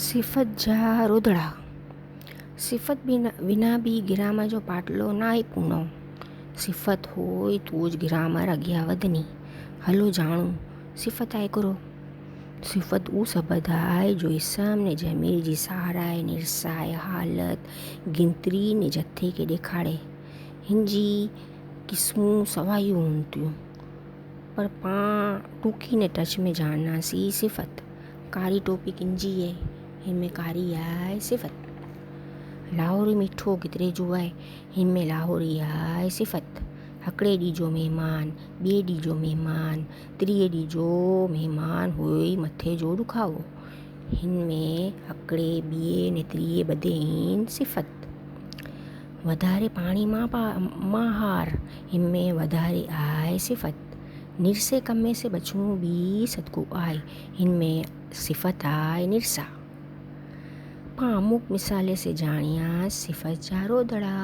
સિફત જા રોદડા. સિફત વિના બી ગિરામાં જો પાટલો નાય પૂનો. સિફત હોય તો જ ગિરામાં અગ્યા વધની. હલો જાણું સિફત આય કરો. સિફત ઉ શબ્દ આય जो इसम ने जमीर जी सहाराए निरसाए हालत गिनतरी ने जत्थे के ॾेखाड़े हिंजी किस्मूं सवायूं हूंदियूं पर पाण टूकी ने टच में जानना सी सिफत। कारी टोपी किंजी है हिनमें कारी आए सिफत। लाहौरी मीठो कितरे जो है हिनमें लाहौरी आए सिफत। हकड़े ॾीजो महिमान ॿिए ॾीजो महिमान त्रीए ॾीजो महिमान हुई मथे जो दुखावो हिनमें हकड़े ॿिए ने त्रीए ॿधे आहिनि सिफत। वधारे पाणी मां हार हिनमें वधारे आए सिफत। निरसे कमे से बचणो बि सदको आए हिनमें सिफत आए निरसा। पाण अमुक मिसाले से जाणिया सिफत जा रोदड़ा।